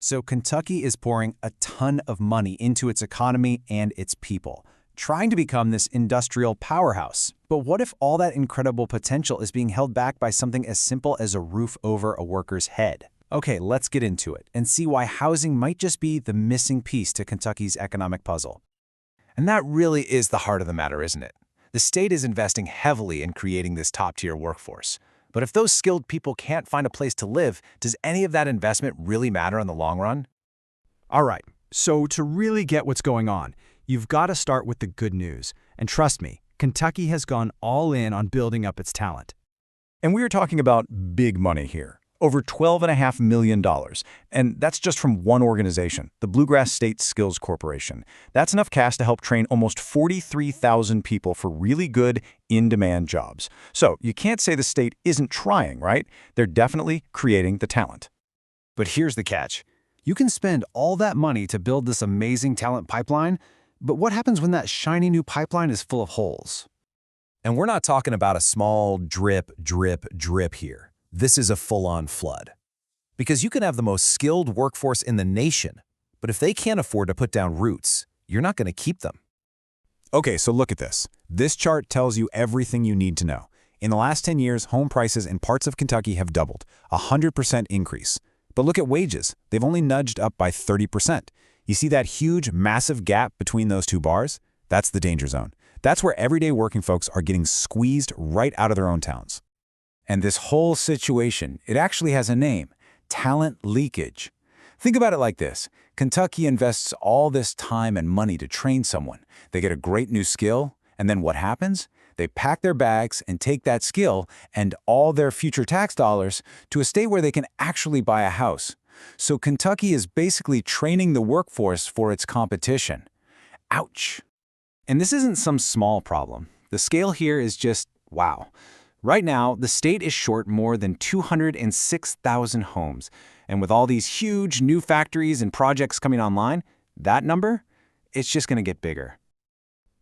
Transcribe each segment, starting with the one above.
So Kentucky is pouring a ton of money into its economy and its people, trying to become this industrial powerhouse. But what if all that incredible potential is being held back by something as simple as a roof over a worker's head? Okay, let's get into it and see why housing might just be the missing piece to Kentucky's economic puzzle. And that really is the heart of the matter, isn't it? The state is investing heavily in creating this top-tier workforce. But if those skilled people can't find a place to live, does any of that investment really matter in the long run? All right, so to really get what's going on, you've got to start with the good news. And trust me, Kentucky has gone all in on building up its talent. And we are talking about big money here. Over $12.5 million. And that's just from one organization, the Bluegrass State Skills Corporation. That's enough cash to help train almost 43,000 people for really good, in-demand jobs. So you can't say the state isn't trying, right? They're definitely creating the talent. But here's the catch. You can spend all that money to build this amazing talent pipeline, but what happens when that shiny new pipeline is full of holes? And we're not talking about a small drip, drip, drip here. This is a full-on flood. Because you can have the most skilled workforce in the nation, but if they can't afford to put down roots, you're not going to keep them. Okay, so look at this. This chart tells you everything you need to know. In the last 10 years, home prices in parts of Kentucky have doubled, a 100% increase. But look at wages. They've only nudged up by 30%. You see that huge, massive gap between those two bars? That's the danger zone. That's where everyday working folks are getting squeezed right out of their own towns. And this whole situation, it actually has a name: talent leakage. Think about it like this. Kentucky invests all this time and money to train someone. They get a great new skill, and then what happens? They pack their bags and take that skill and all their future tax dollars to a state where they can actually buy a house. So Kentucky is basically training the workforce for its competition. Ouch. And this isn't some small problem. The scale here is just, wow. Right now, the state is short more than 206,000 homes. And with all these huge new factories and projects coming online, that number, it's just going to get bigger.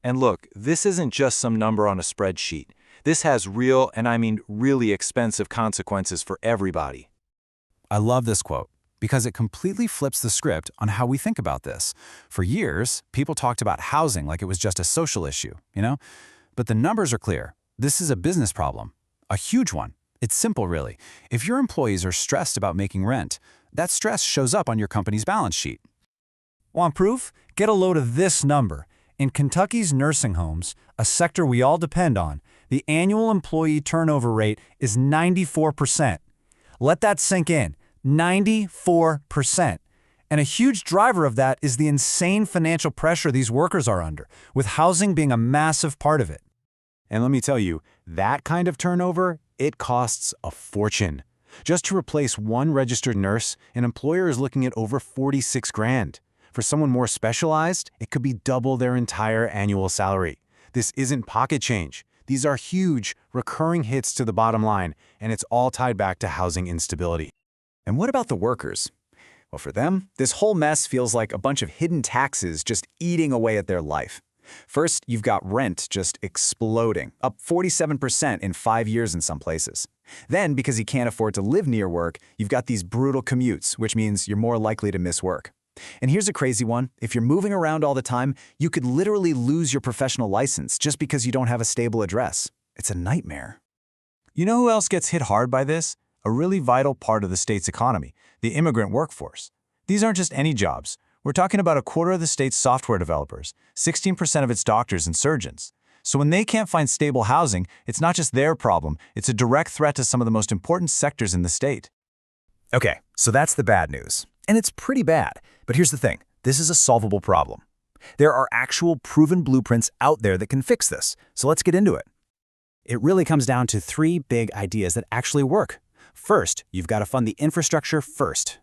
And look, this isn't just some number on a spreadsheet. This has real, and I mean really expensive consequences for everybody. I love this quote because it completely flips the script on how we think about this. For years, people talked about housing like it was just a social issue, But the numbers are clear. This is a business problem, a huge one. It's simple, really. If your employees are stressed about making rent, that stress shows up on your company's balance sheet. Want proof? Get a load of this number. In Kentucky's nursing homes, a sector we all depend on, the annual employee turnover rate is 94%. Let that sink in. 94%. And a huge driver of that is the insane financial pressure these workers are under, with housing being a massive part of it. And let me tell you, that kind of turnover, it costs a fortune. Just to replace one registered nurse, an employer is looking at over 46 grand. For someone more specialized, it could be double their entire annual salary. This isn't pocket change. These are huge, recurring hits to the bottom line, and it's all tied back to housing instability. And what about the workers? Well, for them, this whole mess feels like a bunch of hidden taxes just eating away at their life. First, you've got rent just exploding, up 47% in 5 years in some places. Then, because you can't afford to live near work, you've got these brutal commutes, which means you're more likely to miss work. And here's a crazy one. If you're moving around all the time, you could literally lose your professional license just because you don't have a stable address. It's a nightmare. You know who else gets hit hard by this? A really vital part of the state's economy, the immigrant workforce. These aren't just any jobs. We're talking about a quarter of the state's software developers, 16% of its doctors and surgeons. So when they can't find stable housing, it's not just their problem, it's a direct threat to some of the most important sectors in the state. Okay, so that's the bad news. And it's pretty bad. But here's the thing, this is a solvable problem. There are actual proven blueprints out there that can fix this, so let's get into it. It really comes down to 3 big ideas that actually work. First, you've got to fund the infrastructure first.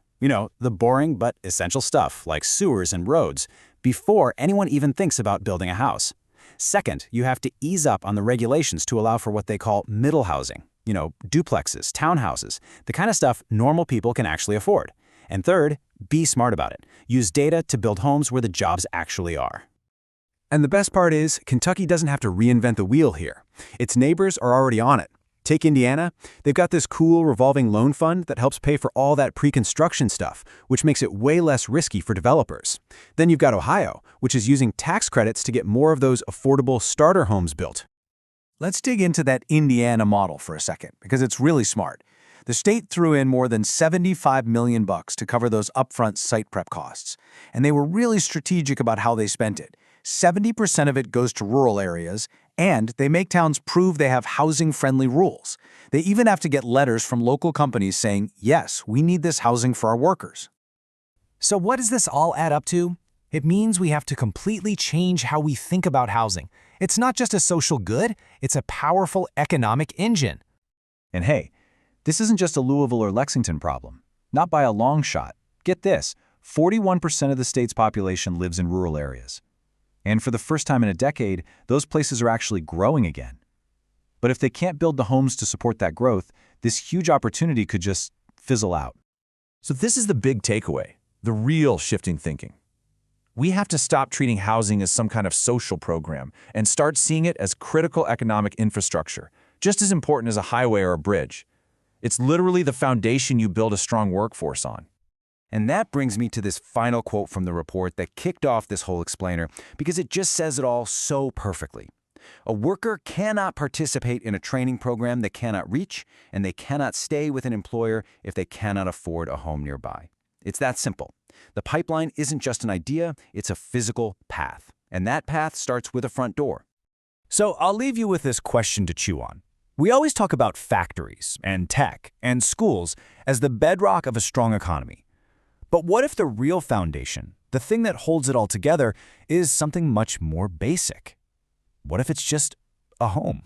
The boring but essential stuff like sewers and roads, before anyone even thinks about building a house. Second, you have to ease up on the regulations to allow for what they call middle housing. Duplexes, townhouses, the kind of stuff normal people can actually afford. And third, be smart about it. Use data to build homes where the jobs actually are. And the best part is, Kentucky doesn't have to reinvent the wheel here. Its neighbors are already on it. Take Indiana. They've got this cool revolving loan fund that helps pay for all that pre-construction stuff, which makes it way less risky for developers. Then you've got Ohio, which is using tax credits to get more of those affordable starter homes built. Let's dig into that Indiana model for a second, because it's really smart. The state threw in more than $75 million to cover those upfront site prep costs, and they were really strategic about how they spent it. 70% of it goes to rural areas, and they make towns prove they have housing-friendly rules. They even have to get letters from local companies saying, yes, we need this housing for our workers. So what does this all add up to? It means we have to completely change how we think about housing. It's not just a social good, it's a powerful economic engine. And hey, this isn't just a Louisville or Lexington problem. Not by a long shot. Get this, 41% of the state's population lives in rural areas. And for the first time in a decade, those places are actually growing again. But if they can't build the homes to support that growth, this huge opportunity could just fizzle out. So this is the big takeaway, the real shifting thinking. We have to stop treating housing as some kind of social program and start seeing it as critical economic infrastructure, just as important as a highway or a bridge. It's literally the foundation you build a strong workforce on. And that brings me to this final quote from the report that kicked off this whole explainer, because it just says it all so perfectly. A worker cannot participate in a training program they cannot reach, and they cannot stay with an employer if they cannot afford a home nearby. It's that simple. The pipeline isn't just an idea, it's a physical path. And that path starts with a front door. So I'll leave you with this question to chew on. We always talk about factories and tech and schools as the bedrock of a strong economy. But what if the real foundation, the thing that holds it all together, is something much more basic? What if it's just a home?